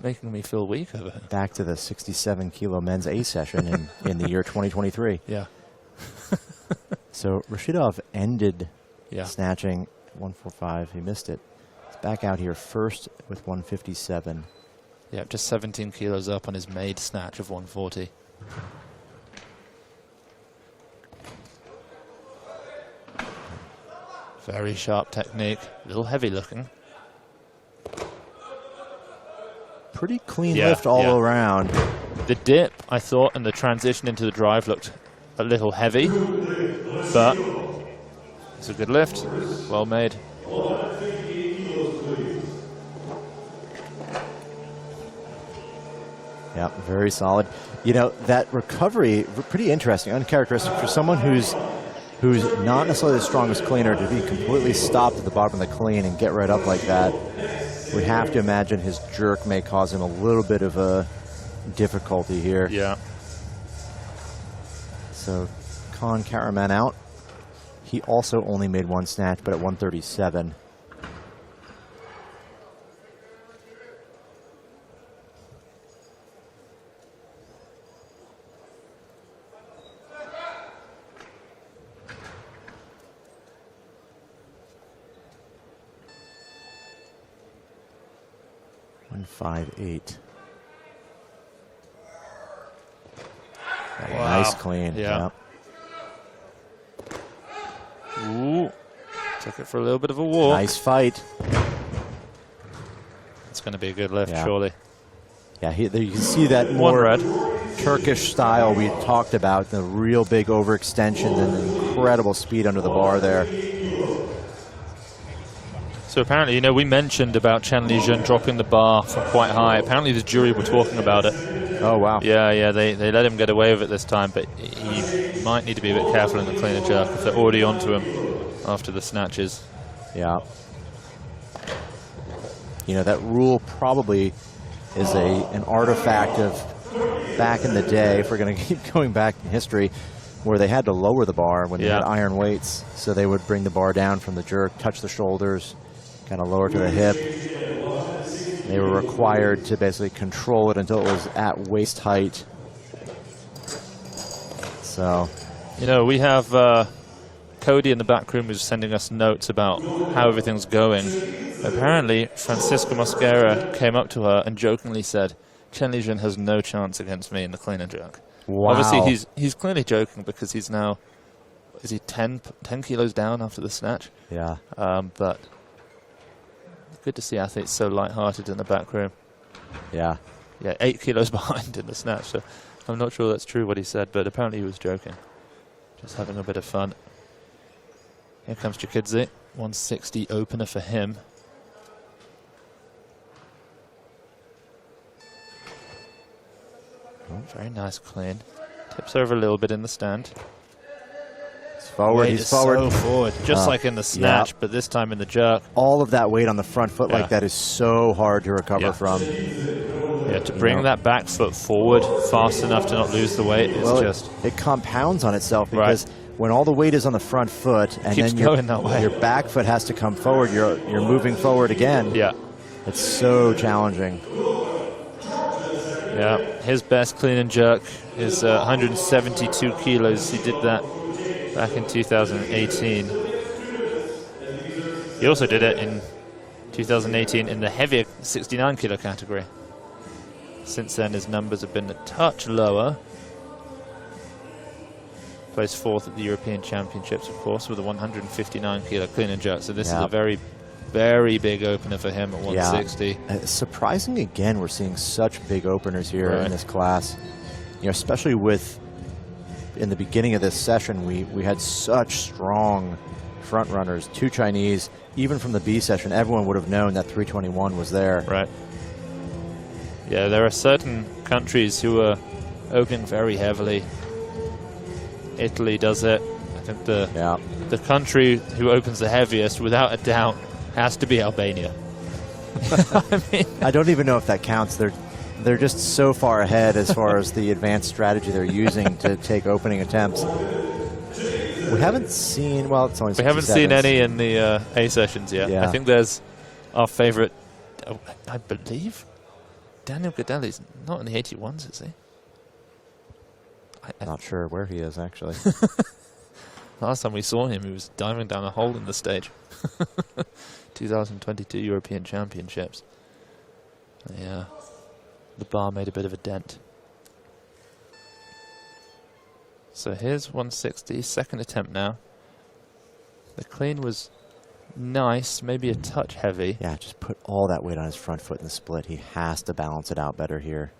making me feel weak over here. Back to the 67 kilo men's A session in the year 2023. Yeah. So Rashidov ended Yeah. snatching at 145. He missed it. He's back out here first with 157. Yeah, just 17 kilos up on his made snatch of 140. Very sharp technique, a little heavy looking. Pretty clean lift all around. The dip, I thought, and the transition into the drive looked a little heavy, but it's a good lift, well made. Yeah, very solid. You know, that recovery, pretty interesting, uncharacteristic for someone who's not necessarily the strongest cleaner to be completely stopped at the bottom of the clean and get right up like that. We have to imagine his jerk may cause him a little bit of a difficulty here. Yeah. So Khan Karaman out. He also only made one snatch, but at 137. .158. Wow. Nice clean. Yeah. Ooh. Took it for a little bit of a walk. Nice fight. It's going to be a good lift, surely. Yeah, there you can see that more Turkish style we talked about, the real big overextension and incredible speed under the bar there. So apparently, you know, we mentioned about Chen Lijun dropping the bar from quite high. Apparently the jury were talking about it. Oh, wow. Yeah, they let him get away with it this time, but he might need to be a bit careful in the clean and jerk if they're already onto him after the snatches. Yeah. You know, that rule probably is an artifact of back in the day, if we're going to keep going back in history, where they had to lower the bar when they had iron weights. So they would bring the bar down from the jerk, touch the shoulders, kind of lower to the hip. They were required to basically control it until it was at waist height. So, you know, we have Cody in the back room who's sending us notes about how everything's going. Apparently, Francisca Mosquera came up to her and jokingly said, Chen Lijun has no chance against me in the clean and jerk. wow. Obviously, he's clearly joking because he's now, is he 10 kilos down after the snatch? Yeah. But good to see athletes so light-hearted in the back room. Yeah. Yeah, 8 kilos behind in the snatch, so I'm not sure that's true what he said, but apparently he was joking. Just having a bit of fun. Here comes Chikidze, 160 opener for him. Oh, very nice clean. Tips over a little bit in the stand. He's forward, he's forward. So forward, just like in the snatch, but this time in the jerk. All of that weight on the front foot like that is so hard to recover from. Yeah, to bring that back foot forward fast enough to not lose the weight is just... It compounds on itself because when all the weight is on the front foot and then your back foot has to come forward, you're moving forward again. Yeah. It's so challenging. Yeah, his best clean and jerk is 172 kilos. He did that back in 2018. He also did it in 2018 in the heavier 69 kilo category. Since then, his numbers have been a touch lower. Placed fourth at the European Championships, of course, with a 159 kilo clean and jerk. So this is a very, very big opener for him at 160. Surprising again, we're seeing such big openers here in this class. You know, especially with in the beginning of this session, we had such strong front runners, 2 Chinese. Even from the B session, everyone would have known that 321 was there. Right. Yeah, there are certain countries who are opening very heavily. Italy does it. I think the country who opens the heaviest, without a doubt, has to be Albania. I mean, I don't even know if that counts. They're just so far ahead as far as the advanced strategy they're using to take opening attempts. We haven't seen, well, it's only 67. We haven't seen any in the A sessions yet. I think there's our favorite, I believe, Daniel Gadeli's not in the 81s, is he? I'm not sure where he is, actually. Last time we saw him, he was diving down a hole in the stage. 2022 European Championships. Yeah, the bar made a bit of a dent. So here's 160, second attempt now. The clean was nice, maybe a touch heavy. Yeah, just put all that weight on his front foot in the split. He has to balance it out better here.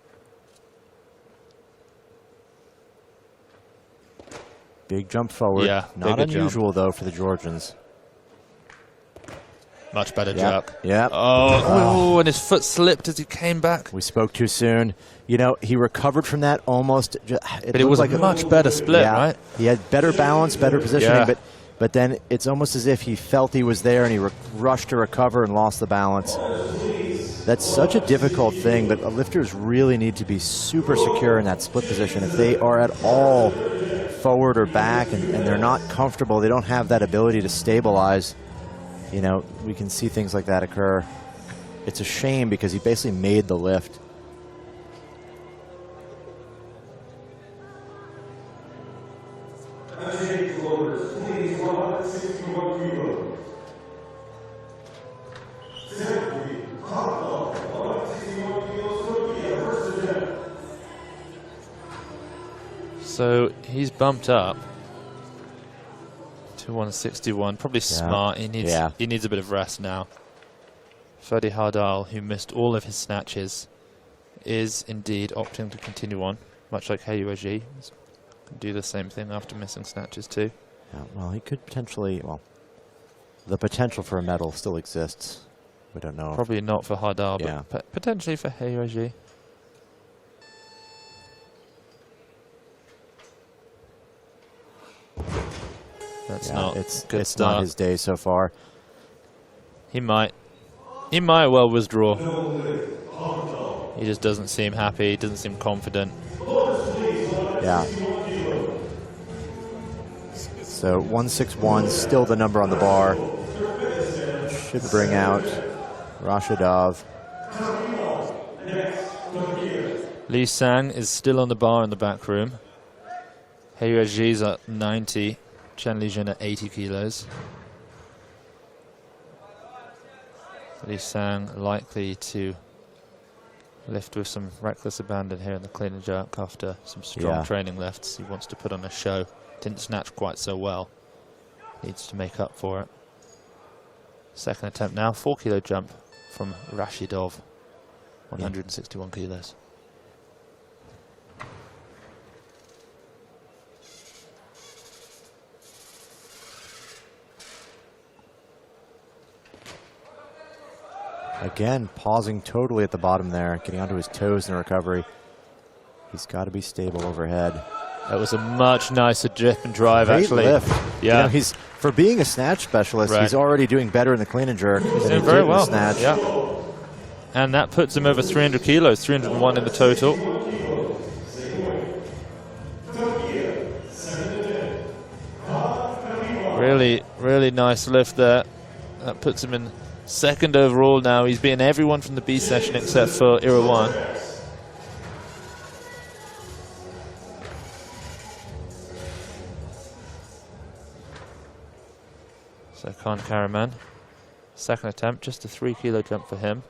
Big jump forward. Yeah, not unusual though for the Georgians. Much better jerk. Yeah. Oh, and his foot slipped as he came back. We spoke too soon. You know, he recovered from that almost. But it was like a much better split, right? He had better balance, better positioning, but then it's almost as if he felt he was there and he rushed to recover and lost the balance. That's such a difficult thing, but lifters really need to be super secure in that split position. If they are at all forward or back and they're not comfortable, they don't have that ability to stabilize, you know, we can see things like that occur. It's a shame because he basically made the lift. So he's bumped up to 161. Probably smart. He needs a bit of rest now. Ferdi Hardal, who missed all of his snatches, is indeed opting to continue on, much like He Yueji. Can do the same thing after missing snatches too. Yeah, well, he could potentially. Well, the potential for a medal still exists. We don't know. Probably not for Hardal, but potentially for He Yueji. That's not it's good it's start. Not his day so far. He might well withdraw. He just doesn't seem happy. He doesn't seem confident. Yeah. So 161, still the number on the bar. Should bring out Rashidov. Lee Sang is still on the bar in the back room. He Yueji's at 90. Chen Lijun at 80 kilos. Lee Sang likely to lift with some reckless abandon here in the clean and jerk after some strong training lifts. He wants to put on a show. Didn't snatch quite so well. Needs to make up for it. Second attempt now, 4 kilo jump from Rashidov, 161 kilos. Again, pausing totally at the bottom there, getting onto his toes in recovery. He's got to be stable overhead. That was a much nicer dip and drive, Great actually. Lift. Yeah. You know, he's, for being a snatch specialist, he's already doing better in the clean and jerk. He's doing very well. Snatch. Yeah. And that puts him over 300 kilos, 301 in the total. Really, really nice lift there. That puts him in second overall now. He's beaten everyone from the B session except for Irawan. So Khan Karaman, second attempt, just a 3 kilo jump for him.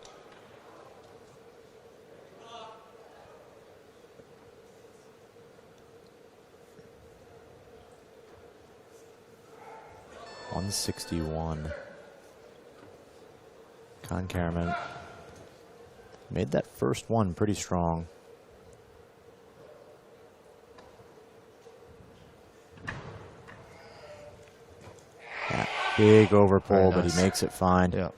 $161. Khan Karaman made that first one pretty strong. That big overpull, but he makes it fine. Yeah.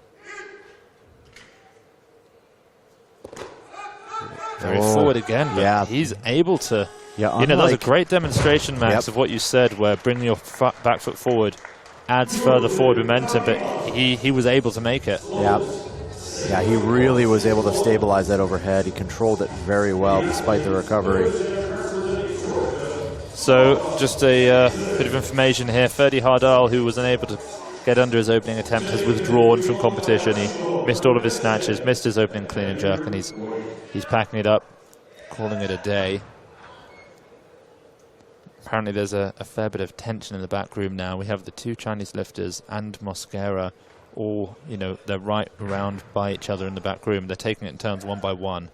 Very forward again, but he's able to. Yeah, you know, that was a great demonstration, Max, of what you said, where bringing your back foot forward adds further forward momentum, but he was able to make it. Yeah. Yeah, he really was able to stabilize that overhead. He controlled it very well despite the recovery. So just a bit of information here. Ferdi Hardal, who was unable to get under his opening attempt, has withdrawn from competition. He missed all of his snatches, missed his opening clean and jerk, and he's packing it up, calling it a day. Apparently there's a fair bit of tension in the back room now. We have the 2 Chinese lifters and Mosquera all, you know, they're right around by each other in the back room. They're taking it in turns 1 by 1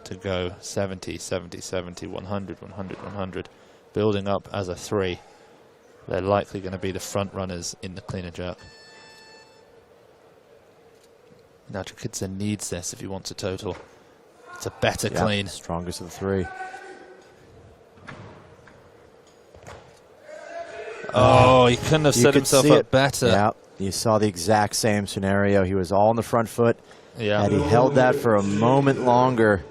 to go 70, 70, 70, 100, 100, 100, building up as a 3. They're likely going to be the front runners in the clean and jerk. Now Chikidze needs this if he wants a total. It's a better clean. Strongest of the 3. Oh, he couldn't have set himself up better. Yeah, you saw the exact same scenario. He was all on the front foot. Yeah. Had he held that for a moment longer,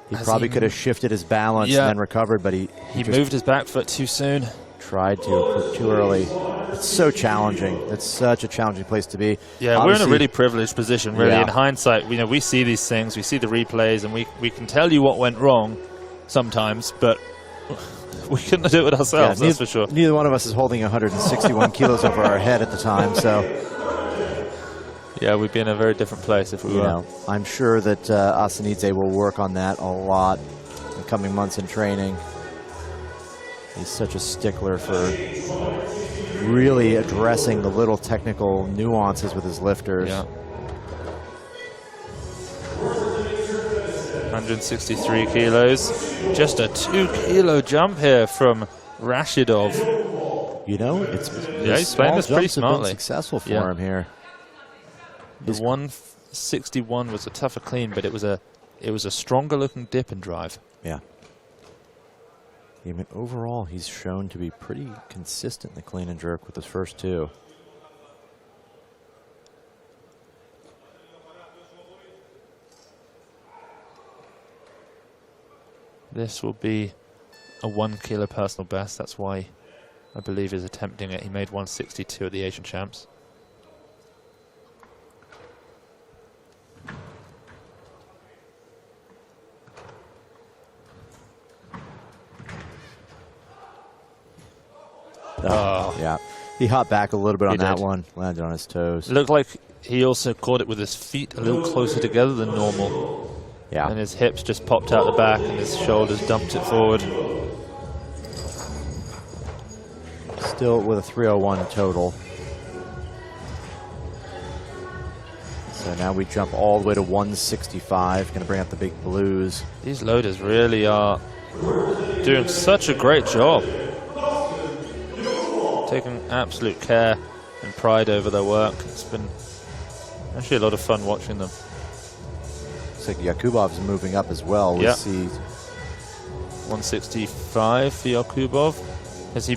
he probably could have shifted his balance and then recovered, but he moved his back foot too soon. Tried to too early. It's so challenging. It's such a challenging place to be. Yeah, obviously, we're in a really privileged position, really. In hindsight, you know, we see these things, we see the replays, and we can tell you what went wrong sometimes, but we couldn't do it ourselves, that's for sure. Neither one of us is holding 161 kilos over our head at the time, so... Yeah, we'd be in a very different place if we were. Know, I'm sure that Asanidze will work on that a lot in coming months in training. He's such a stickler for really addressing the little technical nuances with his lifters. Yeah. 163 kilos. Just a 2-kilo jump here from Rashidov. You know, he's playing this pretty smartly. Successful for him here. The 161 was a tougher clean, but it was a stronger looking dip and drive. Yeah. I mean, overall, he's shown to be pretty consistent in the clean and jerk with his first 2. This will be a 1-kilo personal best. That's why I believe he's attempting it. He made 162 at the Asian Champs. Oh, yeah. He hopped back a little bit on that one, landed on his toes. It looked like he also caught it with his feet a little closer together than normal. Yeah. And his hips just popped out the back and his shoulders dumped it forward. Still with a 301 total. So now we jump all the way to 165. Going to bring out the big blues. These loaders really are doing such a great job. Taking absolute care and pride over their work. It's been actually a lot of fun watching them. Looks like Yakubov's moving up as well. We see 165 for Yakubov. Has he?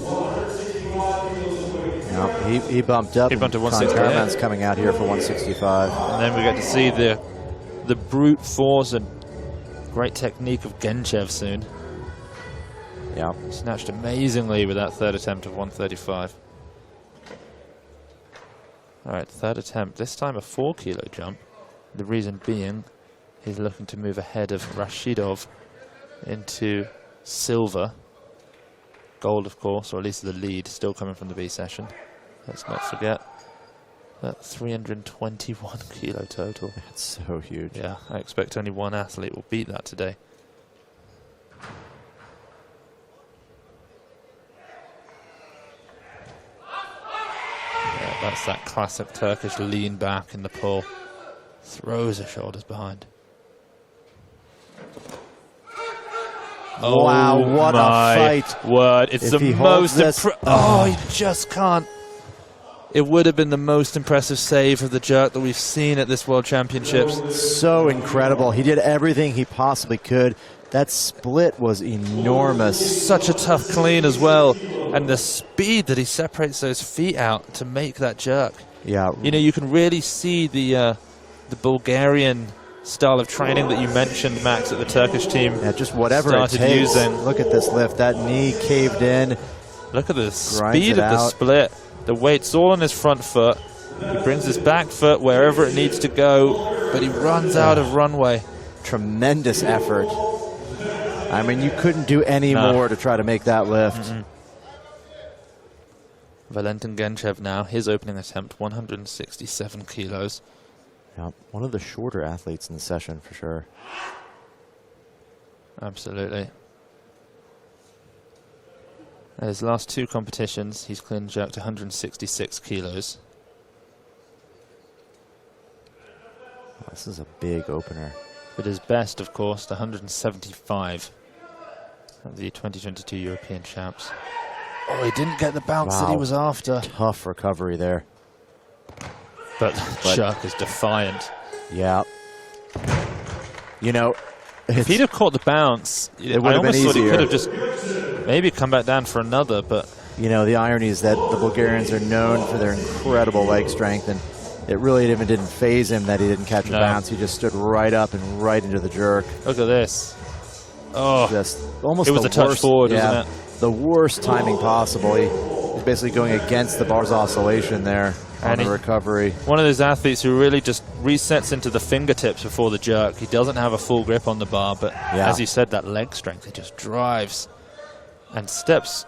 Yeah, he bumped up. He bumped to 168. Karaman's coming out here for 165. And then we get to see the brute force and great technique of Genchev soon. Yeah. Snatched amazingly with that 3rd attempt of 135. All right, 3rd attempt. This time a 4-kilo jump. The reason being he's looking to move ahead of Rashidov into silver. Gold, of course, or at least the lead still coming from the B session. Let's not forget that 321-kilo total. That's so huge. Yeah, I expect only one athlete will beat that today. That's that classic Turkish lean back in the pull. Throws her shoulders behind. Wow, what a fight. Word. It's the most oh, he just can't. It would have been the most impressive save of the jerk that we've seen at this World Championships. So incredible. He did everything he possibly could. That split was enormous. Such a tough clean as well. And the speed that he separates those feet out to make that jerk. Yeah. You know, you can really see the Bulgarian style of training that you mentioned, Max, at the Turkish team. Yeah, just whatever it takes. Look at this lift. That knee caved in. Look at the speed of the split. The weight's all on his front foot. He brings his back foot wherever it needs to go, but he runs out of runway. Tremendous effort. I mean, you couldn't do any more to try to make that lift. Valentin Genchev now, his opening attempt, 167 kilos. Yeah, one of the shorter athletes in the session for sure. Absolutely. At his last 2 competitions, he's clean jerked 166 kilos. Oh, this is a big opener. But his best, of course, 175 at the 2022 European Champs. Oh, he didn't get the bounce that he was after. Tough recovery there. But Jerk is defiant. Yeah. You know, if he'd have caught the bounce, I almost thought he could have just maybe come back down for another, but... You know, the irony is that the Bulgarians are known for their incredible leg strength, and it really even didn't faze him that he didn't catch a bounce. He just stood right up and right into the jerk. Look at this. Oh, just almost it was a touch forward, wasn't it? The worst timing possible. He's basically going against the bar's oscillation there on the recovery. One of those athletes who really just resets into the fingertips before the jerk. He doesn't have a full grip on the bar, but as you said, that leg strength, he just drives and steps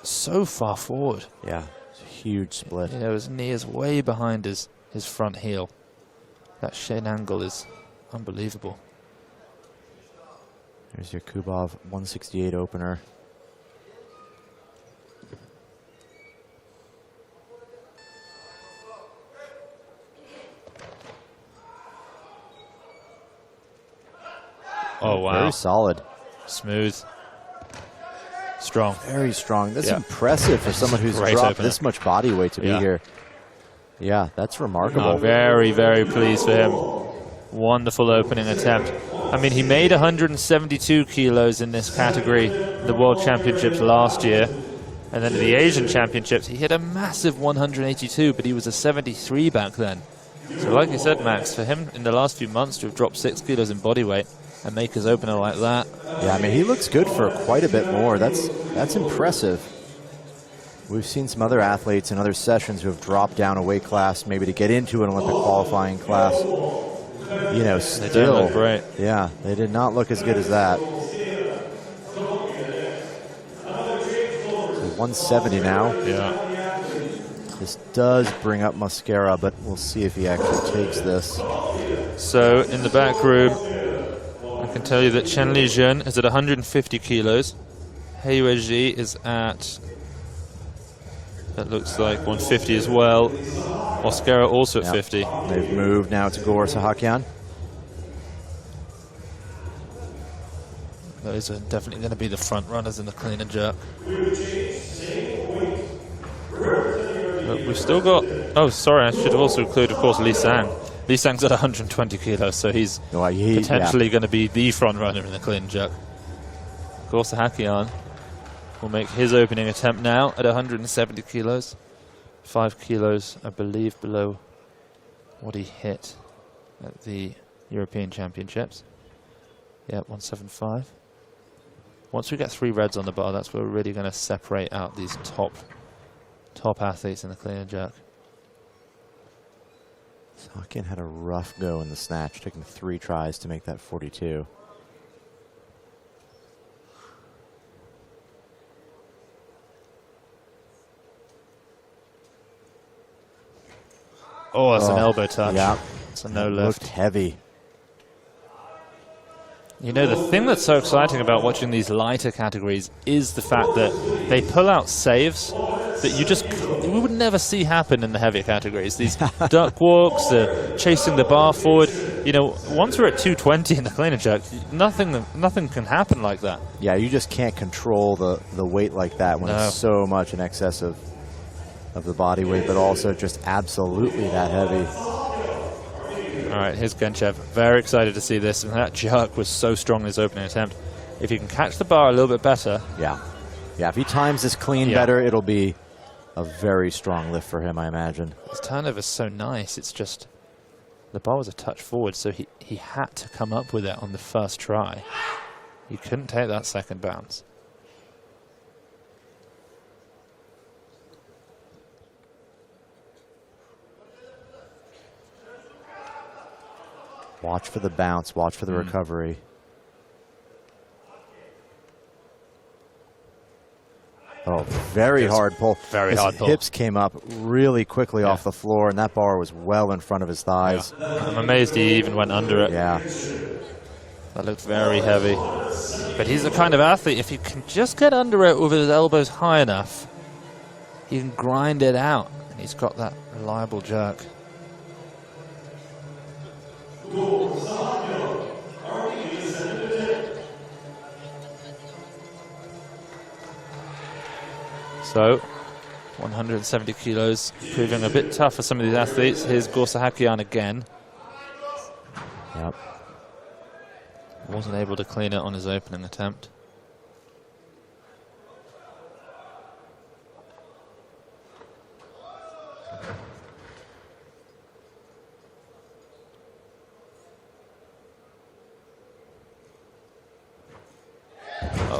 so far forward. Yeah, it's a huge split. You know, his knee is way behind his front heel. That shin angle is unbelievable. There's your Kubov 168 opener. Oh, wow. Very solid. Smooth. Strong. Very strong. That's impressive for someone who's dropped this much body weight to be here. Yeah, that's remarkable. Very, very pleased for him. Wonderful opening attempt. I mean, he made 172 kilos in this category, the World Championships last year. And then at the Asian Championships, he hit a massive 182, but he was a 73 back then. So like you said, Max, for him in the last few months to have dropped 6 kilos in body weight and make his opener like that. Yeah, I mean, he looks good for quite a bit more. That's impressive. We've seen some other athletes in other sessions who have dropped down a weight class, maybe to get into an Olympic qualifying class. You know, still, they don't look great. Yeah, they did not look as good as that. So 170 now. Yeah. This does bring up Mosquera, but we'll see if he actually takes this. So in the back room, I can tell you that Chen Lijun is at 150 kilos. He Weiji is at, that looks like 150 as well. Mosquera also at 50. They've moved now to Gor Sahakyan. Those are definitely going to be the front runners in the clean and jerk. But we've still got, oh sorry, I should have also included, of course, Lee Sang. Lee Sang's at 120 kilos, so he's potentially going to be the front runner in the clean and jerk. Of course, Sahakyan will make his opening attempt now at 170 kilos. 5 kilos, I believe, below what he hit at the European Championships. Yeah, 175. Once we get 3 reds on the bar, that's where we're really going to separate out these top athletes in the clean and jerk. Sahakyan had a rough go in the snatch, taking 3 tries to make that 42. Oh, that's an elbow touch. Yeah. It's a no lift. Looked heavy. You know, the thing that's so exciting about watching these lighter categories is the fact that they pull out saves that we would never see happen in the heavier categories. These duck walks, the chasing the bar forward. You know, once we're at 220 in the clean and jerk, nothing can happen like that. Yeah, you just can't control the weight like that when it's so much in excess of the body weight, but also just absolutely that heavy. All right, here's Genchev. Very excited to see this. And that jerk was so strong in his opening attempt. If he can catch the bar a little bit better. Yeah, if he times this clean better, it'll be a very strong lift for him, I imagine. His turnover's so nice. It's just the bar was a touch forward, so he had to come up with it on the first try. He couldn't take that second bounce. Watch for the bounce, watch for the recovery. Oh, very hard pull. Very hard pull. His hips came up really quickly off the floor, and that bar was well in front of his thighs. Yeah. I'm amazed he even went under it. Yeah. That looked very heavy. But he's the kind of athlete, if he can just get under it with his elbows high enough, he can grind it out. And he's got that reliable jerk. So, 170 kilos, proving a bit tough for some of these athletes. Here's Gorsahakian again. Yep. Wasn't able to clean it on his opening attempt.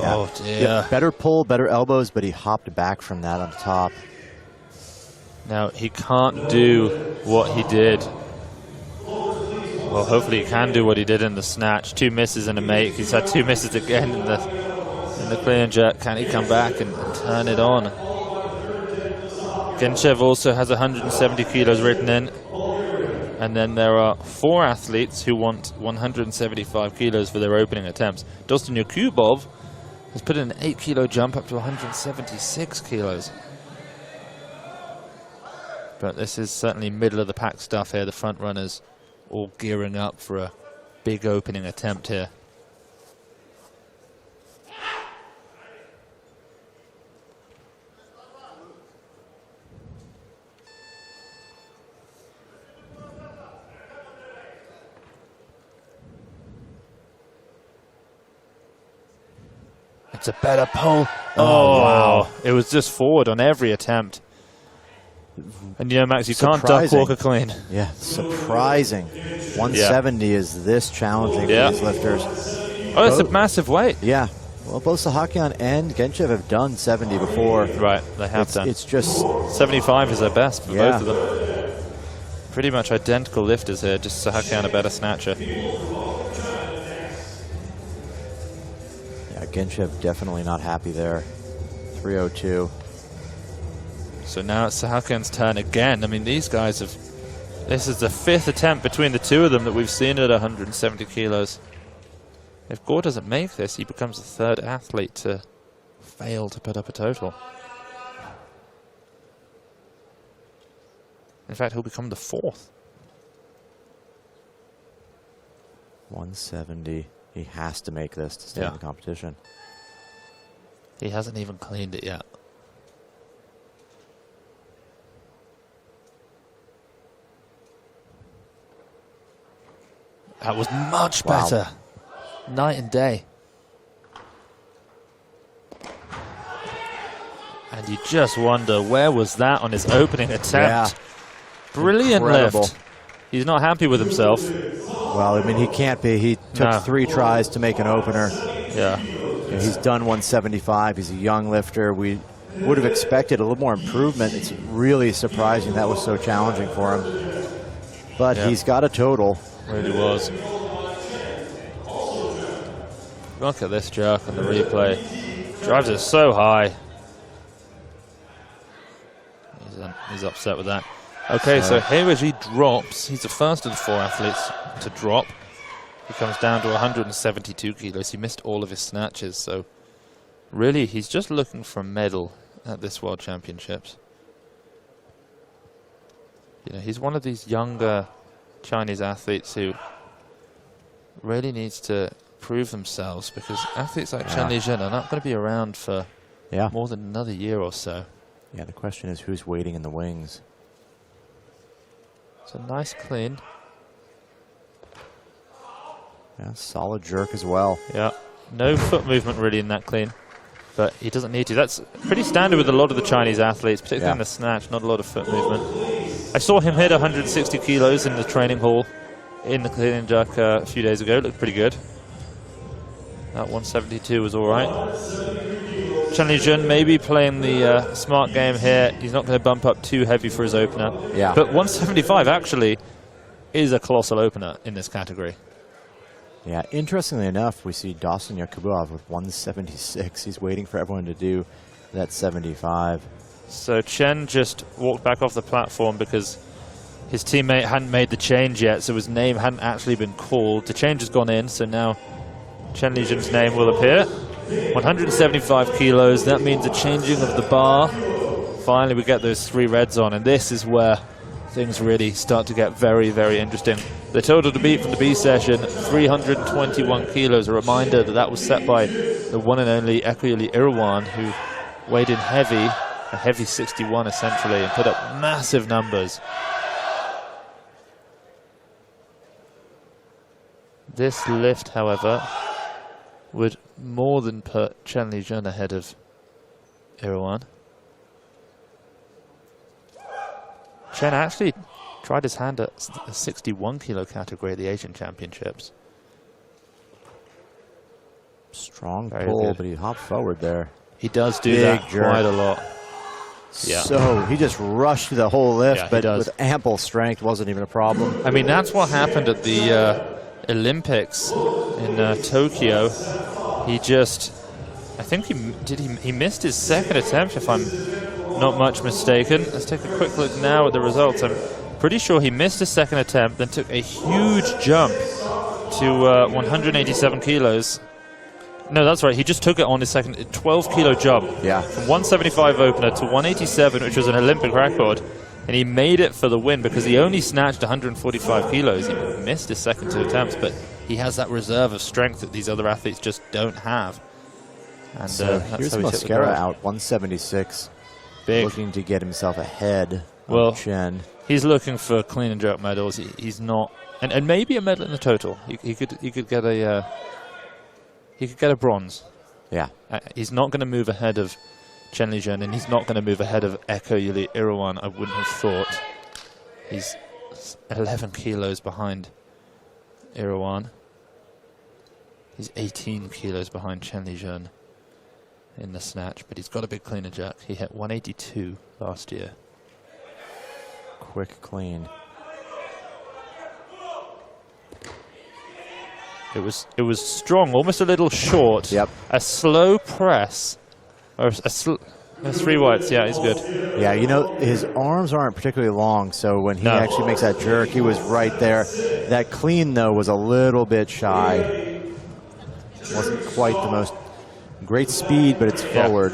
Oh dear. Yeah, better pull, better elbows, but he hopped back from that on top. Now, he can't do what he did. Well, hopefully he can do what he did in the snatch. 2 misses and a make. He's had 2 misses again in the clean and jerk. Can he come back and turn it on? Genchev also has 170 kilos written in. And then there are 4 athletes who want 175 kilos for their opening attempts. Dostan Yakubov has put in an 8 kilo jump up to 176 kilos. But this is certainly middle of the pack stuff here. The front runners all gearing up for a big opening attempt here. It's a better pull. Oh, wow. It was just forward on every attempt. And you know, Max, you can't duck walk a clean. Yeah, surprising. 170 is this challenging for these lifters. Oh, it's a massive weight. Yeah. Well, both Sahakian and Genchev have done 70 before. Right, they have done. It's just... 75 is their best for both of them. Pretty much identical lifters here, just Sahakian a better snatcher. Genchev definitely not happy there. 302. So now it's Sahakian's turn again. I mean, these guys have... This is the 5th attempt between the 2 of them that we've seen at 170 kilos. If Gore doesn't make this, he becomes the 3rd athlete to fail to put up a total. In fact, he'll become the 4th. 170. He has to make this to stay in the competition. He hasn't even cleaned it yet. That was much better. Night and day. And you just wonder, where was that on his opening attempt? Yeah. Brilliant lift. He's not happy with himself. Well, I mean, he can't be. He took 3 tries to make an opener. Yeah. He's done 175. He's a young lifter. We would have expected a little more improvement. It's really surprising that was so challenging for him. But he's got a total. Really was. Look at this jerk on the replay. Drives it so high. He's upset with that. Okay, so Heiweji drops. He's the first of the 4 athletes to drop. He comes down to 172 kilos. He missed all of his snatches, so really he's just looking for a medal at this World Championships. You know, he's one of these younger Chinese athletes who really needs to prove themselves, because athletes like Chen Lijun are not going to be around for more than another year or so. Yeah, the question is who's waiting in the wings. It's a nice clean. Yeah, solid jerk as well. Yeah, no foot movement really in that clean, but he doesn't need to. That's pretty standard with a lot of the Chinese athletes, particularly in the snatch, not a lot of foot movement. I saw him hit 160 kilos in the training hall in the clean and jerk a few days ago. It looked pretty good. That 172 was all right. Chen Lijun maybe playing the smart game here. He's not going to bump up too heavy for his opener. Yeah. But 175 actually is a colossal opener in this category. Yeah, interestingly enough, we see Dostan Yakubov with 176. He's waiting for everyone to do that 75. So Chen just walked back off the platform because his teammate hadn't made the change yet, so his name hadn't actually been called. The change has gone in, so now Chen Lijun's name will appear. 175 kilos, that means a changing of the bar. Finally, we get those 3 reds on, and this is where things really start to get very, very interesting. The total to beat from the B session, 321 kilos. A reminder that that was set by the one and only Ekoyuli Irawan, who weighed in heavy, a heavy 61 essentially, and put up massive numbers. This lift, however, would more than put Chen Lijun ahead of Irawan. Chen actually tried his hand at the 61 kilo category at the Asian Championships. Strong pull, but he hopped forward there. He does do that quite a lot. Yeah. So he just rushed through the whole lift, but with ample strength, wasn't even a problem. I mean, that's what happened at the Olympics in Tokyo. He just, I think he missed his second attempt, if I'm not much mistaken. Let's take a quick look now at the results. I'm pretty sure he missed his second attempt, then took a huge jump to 187 kilos. No, that's right. He just took it on his second 12-kilo jump. Yeah. From 175 opener to 187, which was an Olympic record. And he made it for the win because he only snatched 145 kilos. He missed his second 2 attempts, but he has that reserve of strength that these other athletes just don't have. And so here's Mosquera out, 176. Big. Looking to get himself ahead of Chen. He's looking for clean and jerk medals. He's not, and maybe a medal in the total. He could get a bronze. Yeah. He's not going to move ahead of Chen Lijun, and he's not going to move ahead of Ekoyuli Irawan, I wouldn't have thought. He's 11 kilos behind Irawan. He's 18 kilos behind Chen Lijun in the snatch, but he's got a big clean and jerk. He hit 182 last year. Quick clean. It was strong, almost a little short. Yep. A slow press, or a 3 whites. Yeah, he's good. Yeah, you know, his arms aren't particularly long, so when he actually makes that jerk, he was right there. That clean, though, was a little bit shy. Wasn't quite the most great speed, but it's forward.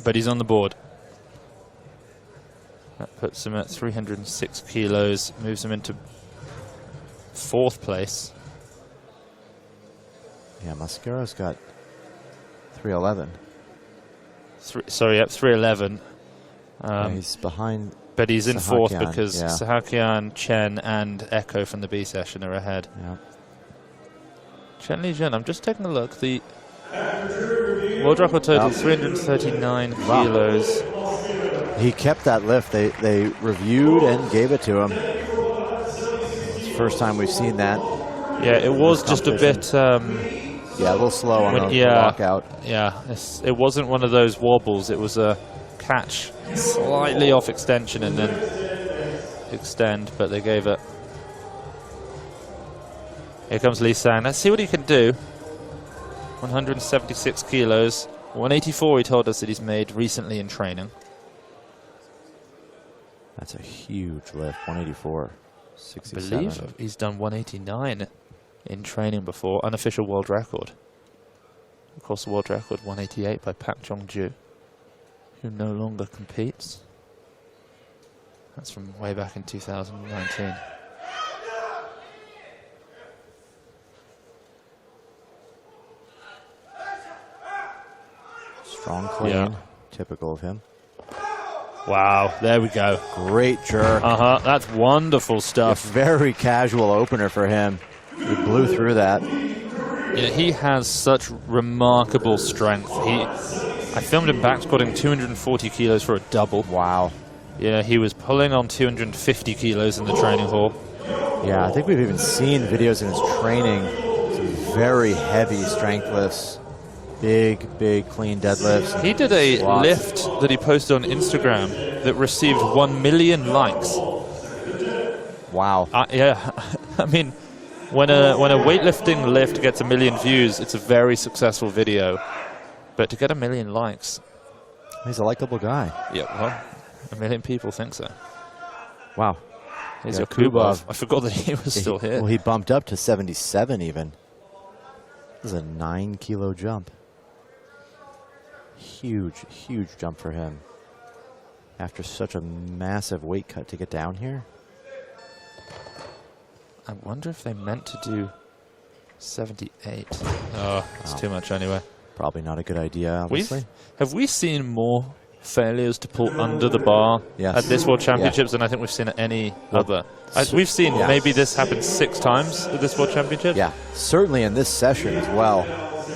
But he's on the board. That puts him at 306 kilos, moves him into 4th place. Yeah, Mosquera's got 311. Sorry, 311. He's behind. But he's in Sahakyan, 4th because Sahakyan, Chen, and Echo from the B session are ahead. Yeah. Chen Lijun, I'm just taking a look. The world record total 339 kilos. He kept that lift. They reviewed and gave it to him. It's the first time we've seen that. Yeah, it was just a bit. Yeah, a little slow on the walkout. Yeah, it wasn't one of those wobbles. It was a catch slightly off extension and then extend, but they gave it. Here comes Lee Sang. Let's see what he can do. 176 kilos. 184 he told us that he's made recently in training. That's a huge lift, 184. 67. I believe he's done 189 in training before, unofficial world record. Of course, the world record 188 by Pak Jong-ju, who no longer competes. That's from way back in 2019. Strong clean, typical of him. Wow, there we go. Great jerk. That's wonderful stuff. A very casual opener for him. He blew through that. Yeah, he has such remarkable strength. I filmed him back squatting 240 kilos for a double. Wow. Yeah, he was pulling on 250 kilos in the training hall. Yeah, I think we've even seen videos in his training. Some very heavy strength lifts. Big, big, clean deadlifts. He did a lift that he posted on Instagram that received 1 million likes. Wow. Yeah, I mean, when a weightlifting lift gets 1 million views, it's a very successful video. But to get 1 million likes, he's a likable guy. Yeah, well, 1 million people think so. Wow. Here's your Kubov. I forgot that he was still here. Well, he bumped up to 77 even. This is a 9-kilo jump. Huge, huge jump for him. After such a massive weight cut to get down here. I wonder if they meant to do 78. Oh, that's too much anyway. Probably not a good idea, obviously. Have we seen more failures to pull under the bar at this World Championships than I think we've seen at any other? We've seen maybe this happen 6 times at this World Championship. Yeah, certainly in this session as well.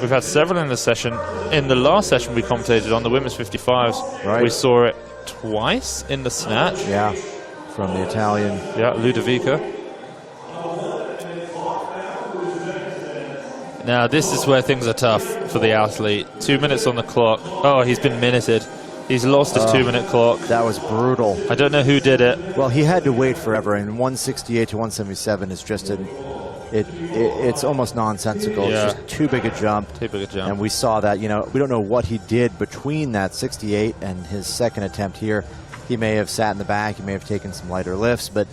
We've had several in this session. In the last session we commentated on, the women's 55s, right. We saw it twice in the snatch. Yeah, from the Italian. Yeah, Ludovica. Now this is where things are tough for the athlete. 2 minutes on the clock. Oh, he's been minuted. He's lost his 2-minute clock. That was brutal. I don't know who did it. Well, he had to wait forever, and 168 to 177 is just it's almost nonsensical. Yeah. It's just too big a jump. Too big a jump. And we saw that, you know, we don't know what he did between that 68 and his second attempt here. He may have sat in the back, he may have taken some lighter lifts, but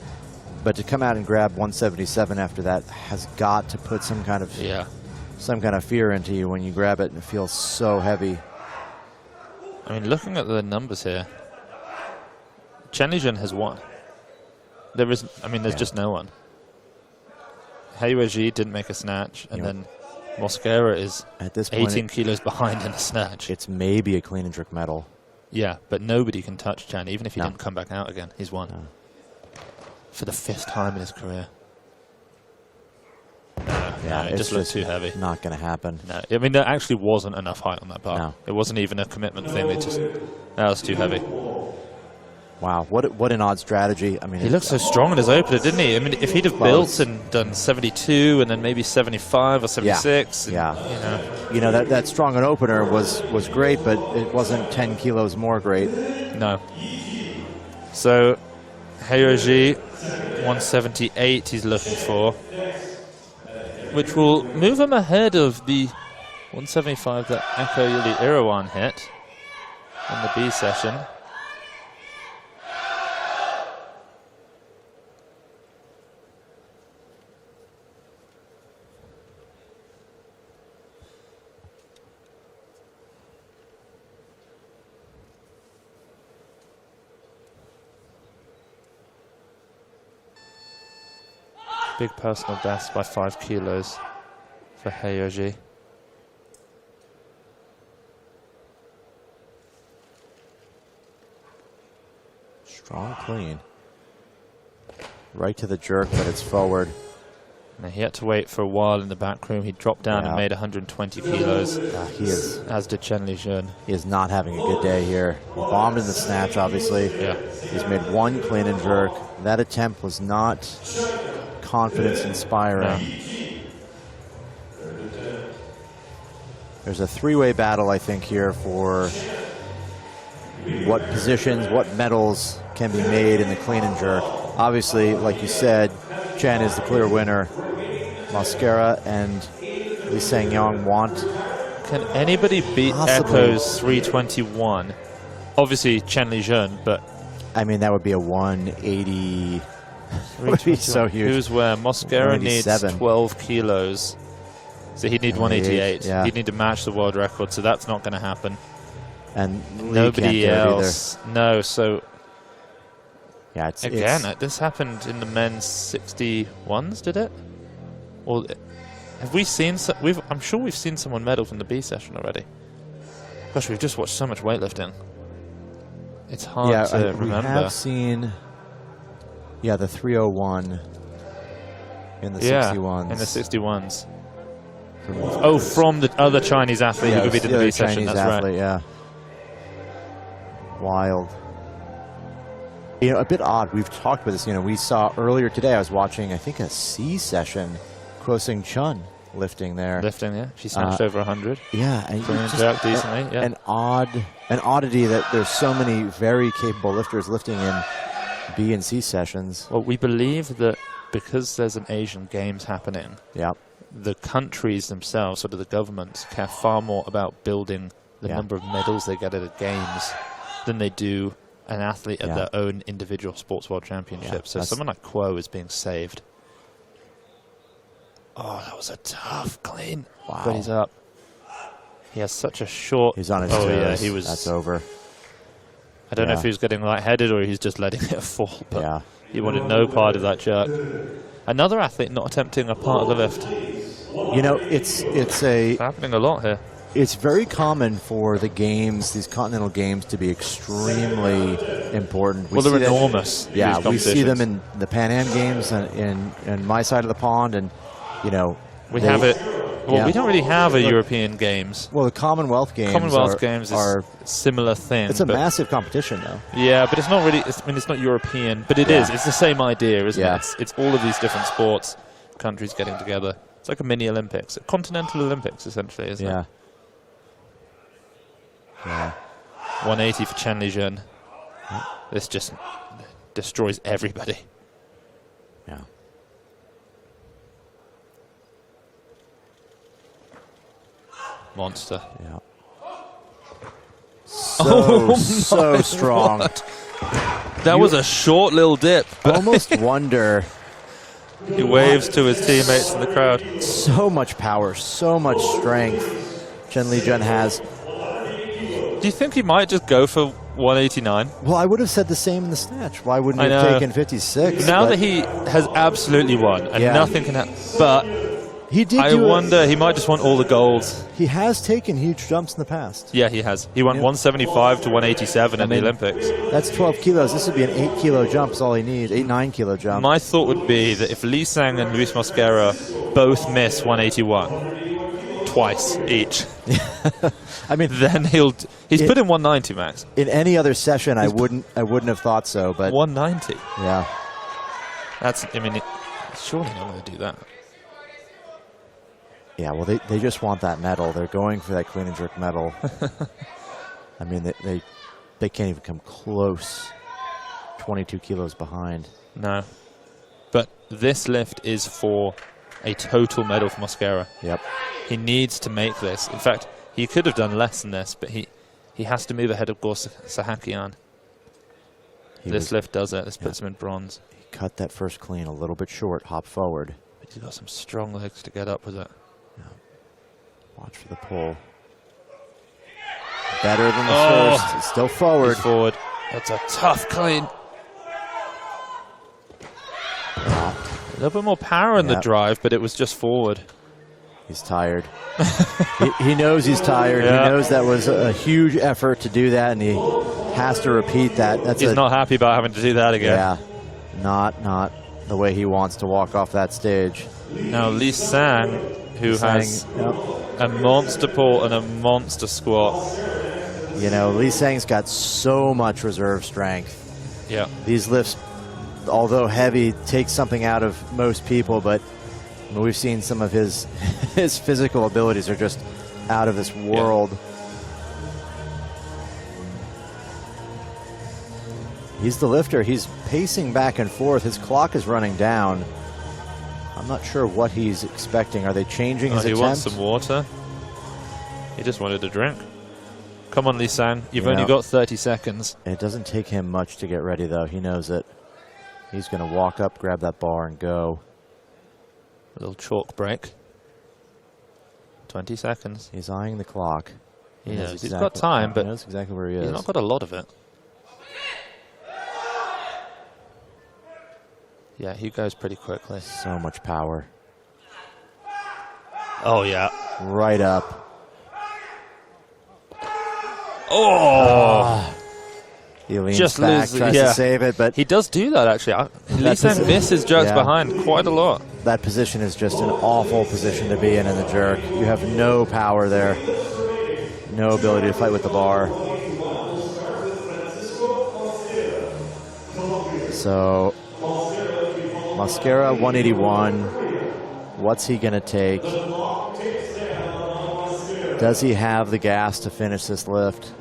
to come out and grab 177 after that has got to put some kind of fear into you when you grab it and it feels so heavy. I mean, looking at the numbers here, Chen Lijun has won. There's just no one. Heiwei didn't make a snatch, and then Mosquera is at this point 18 kilos behind in the snatch. It's maybe a clean and jerk medal. Yeah, but nobody can touch Chen, even if he didn't come back out again. He's won. No. For the 5th time in his career. No, it just looked too heavy. Not going to happen. No, I mean, there actually wasn't enough height on that bar. No. It wasn't even a commitment thing. That was too heavy. Wow, what an odd strategy. I mean, he looked so strong in his opener, didn't he? I mean, if he'd have built and done 72 and then maybe 75 or 76. You know that strong an opener was great, but it wasn't 10 kilos more great. No. So, Heiwei 178 he's looking for, which will move him ahead of the 175 that Eko Yuli Irawan hit in the B session. Big personal best by 5 kilos for Heiwei. Strong clean. Right to the jerk, but it's forward. Now he had to wait for a while in the back room. He dropped down and made 120 kilos. He is, as did Chen Lijun. He is not having a good day here. He bombed in the snatch, obviously. Yeah. He's made 1 clean and jerk. That attempt was not confidence inspiring. No. There's a 3-way battle, I think, here for what positions, what medals can be made in the clean and jerk. Obviously, like you said, Chen is the clear winner. Mosquera and Lee Sang-yeon want. Can anybody beat Eko's 321? Obviously, Chen Lijun, but I mean, that would be a 180. Would be so huge. Who's where? Mosquera needs 12 kilos. So he'd need 188. Yeah. He'd need to match the world record, so that's not going to happen. And nobody else. No, so yeah, this happened in the men's 61s, did it? Or have we seen? I'm sure we've seen someone medal from the B session already. Gosh, we've just watched so much weightlifting. It's hard to remember. We have seen. Yeah, the 301 in the 61s. In the 61s. From the other Chinese athlete who competed in the B session. That's right. Yeah. Wild. You know, a bit odd. We've talked about this. You know, we saw earlier today. I was watching, I think, a C session. Kwosing Chun lifting there. Yeah. She snatched over 100. Yeah, and just decently. Yeah. An oddity that there's so many very capable lifters lifting in B and C sessions. Well, we believe that because there's an Asian Games happening, the countries themselves, sort of the governments, care far more about building the number of medals they get at a Games than they do an athlete at their own individual sports world championship. So someone like Kuo is being saved. Oh, that was a tough clean. Wow. But he's up. He has such a short... He's on his toes. Yeah, he was... That's over. I don't know if he was getting lightheaded or he's just letting it fall. But he wanted no part of that jerk. Another athlete not attempting a part of the lift. You know, it's happening a lot here. It's very common for the games, these continental games, to be extremely important. Well, they're enormous. Yeah, we see them in the Pan Am Games in my side of the pond, and you know we have it. Well, we don't really have a European Games. Well, the Commonwealth Games are a similar thing. It's a massive competition, though. Yeah, but it's not really. I mean, it's not European, but it is. It's the same idea, isn't it? It's all of these different sports, countries getting together. It's like a mini Olympics, a continental Olympics, essentially, isn't it? Yeah. 180 for Chen Lijun. This just destroys everybody. Yeah. Monster. Yeah. So strong. That was a short little dip. Almost wonder. He waves to his teammates in the crowd. So much power, so much strength Chen Lijun has. Do you think he might just go for 189? Well, I would have said the same in the snatch. Why wouldn't he have taken 56? Now that he has absolutely won, and nothing can happen. But I wonder, he might just want all the golds. He has taken huge jumps in the past. Yeah, he has. He went 175 to 187 at the Olympics. That's 12 kilos. This would be an 8 kilo jump is all he needs, 9 kilo jump. My thought would be that if Lee Sang and Luis Mosquera both miss 181, twice each, I mean, then he's put in 190 max. In any other session, I wouldn't have thought so. But 190. Yeah. That's. I mean, surely not going to do that. Yeah. Well, they just want that medal. They're going for that clean and jerk medal. I mean, they can't even come close. 22 kilos behind. No. But this lift is for a total medal for Mosquera. Yep. He needs to make this. In fact, he could have done less than this, but he has to move ahead of Sahakian. This lift does it. This puts him in bronze. He cut that first clean a little bit short, hop forward. But he's got some strong legs to get up with it. Yeah. Watch for the pull. Better than the first. It's still forward. He's forward. That's a tough clean. A little bit more power in the drive, but it was just forward. He's tired. he knows he's tired. He knows that was a huge effort to do that, and he has to repeat that. He's not happy about having to do that again. Yeah, not the way he wants to walk off that stage. Now Lee Sang, who has a monster pull and a monster squat. You know, Lee Sang's got so much reserve strength. Yeah. These lifts, although heavy, take something out of most people, but we've seen some of his physical abilities are just out of this world. Yeah. He's the lifter. He's pacing back and forth. His clock is running down. I'm not sure what he's expecting. Are they changing his attempt? He wants some water. He just wanted a drink. Come on, Lee Sang. You've only got 30 seconds. It doesn't take him much to get ready, though. He knows it. He's going to walk up, grab that bar, and go. A little chalk break. 20 seconds. He's eyeing the clock. He knows. He's got time, but he knows exactly where he is. He's not got a lot of it. Yeah, he goes pretty quickly. So much power. Oh, yeah. Right up. Oh! He leans back, tries to save it, but... He does do that, actually. Lee Sang misses jerks behind quite a lot. That position is just an awful position to be in the jerk. You have no power there. No ability to fight with the bar. So, Mosquera, 181. What's he going to take? Does he have the gas to finish this lift?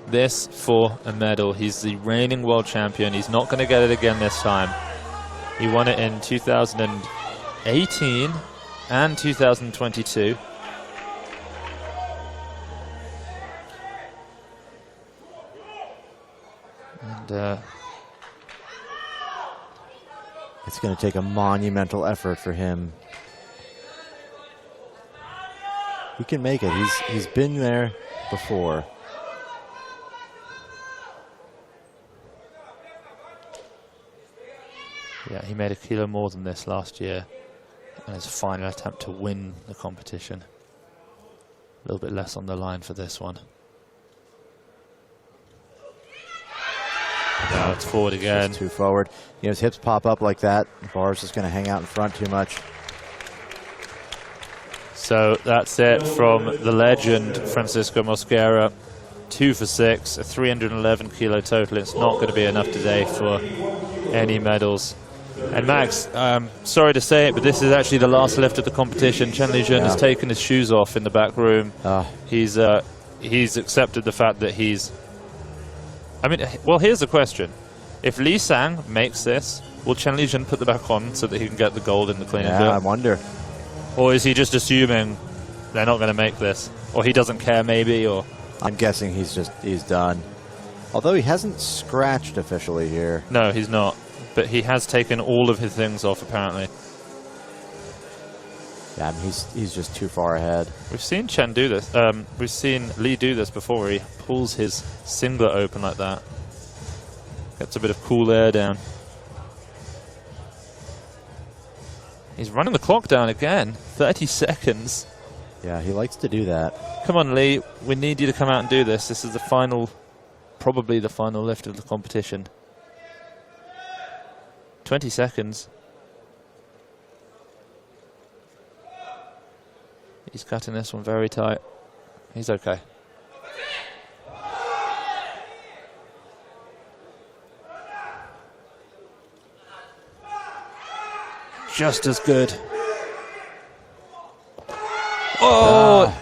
This for a medal. He's the reigning world champion. He's not going to get it again this time. He won it in 2018 and 2022. And it's going to take a monumental effort for him. He can make it. He's been there before. Yeah, he made a kilo more than this last year in his final attempt to win the competition. A little bit less on the line for this one. Now it's forward again. Just too forward. You know, his hips pop up like that. The bar's just going to hang out in front too much. So that's it from the legend, Francisco Mosquera. 2 for 6, a 311 kilo total. It's not going to be enough today for any medals. And Max, sorry to say it, but this is actually the last lift of the competition. Chen Lijun has taken his shoes off in the back room. He's accepted the fact that he's... I mean, well, here's the question. If Lee Sang makes this, will Chen Lijun put the back on so that he can get the gold in the clean and jerk? I wonder. Or is he just assuming they're not going to make this? Or he doesn't care maybe, or... I'm guessing he's done. Although he hasn't scratched officially here. No, he's not. But he has taken all of his things off, apparently. Yeah, I mean, he's just too far ahead. We've seen Chen do this. We've seen Lee do this before, where he pulls his singlet open like that. Gets a bit of cool air down. He's running the clock down again. 30 seconds. Yeah, he likes to do that. Come on, Lee. We need you to come out and do this. This is the final, probably the final lift of the competition. 20 seconds. He's cutting this one very tight. He's okay. Just as good. Oh,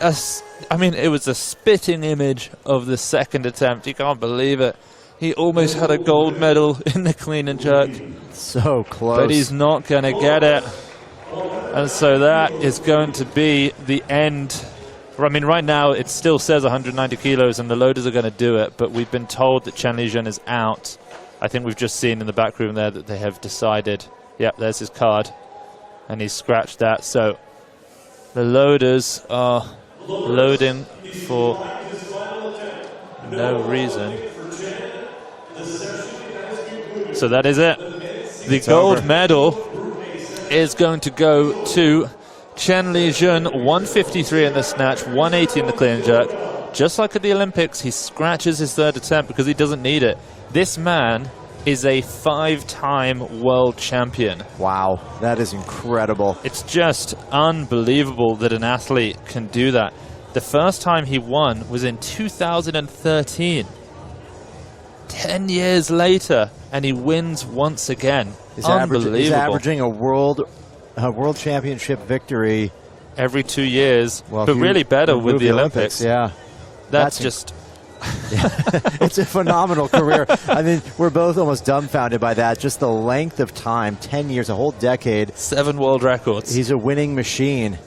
I mean, it was a spitting image of the second attempt. You can't believe it. He almost had a gold medal in the clean and jerk. So close. But he's not going to get it. And so that is going to be the end. I mean, right now it still says 190 kilos and the loaders are going to do it, but we've been told that Chen Lijun is out. I think we've just seen in the back room there that they have decided. Yep, there's his card. And he's scratched that. So the loaders are loading for no reason. So that is it. The gold medal is going to go to Chen Lijun, 153 in the snatch, 180 in the clean and jerk. Just like at the Olympics, he scratches his third attempt because he doesn't need it. This man is a 5-time world champion. Wow, that is incredible. It's just unbelievable that an athlete can do that. The first time he won was in 2013. 10 years later, and he wins once again. Unbelievable. He's averaging a world championship victory every 2 years, well, but really better with the Olympics. Yeah, that's just... It's a phenomenal career. I mean, we're both almost dumbfounded by that. Just the length of time, 10 years, a whole decade. 7 world records. He's a winning machine.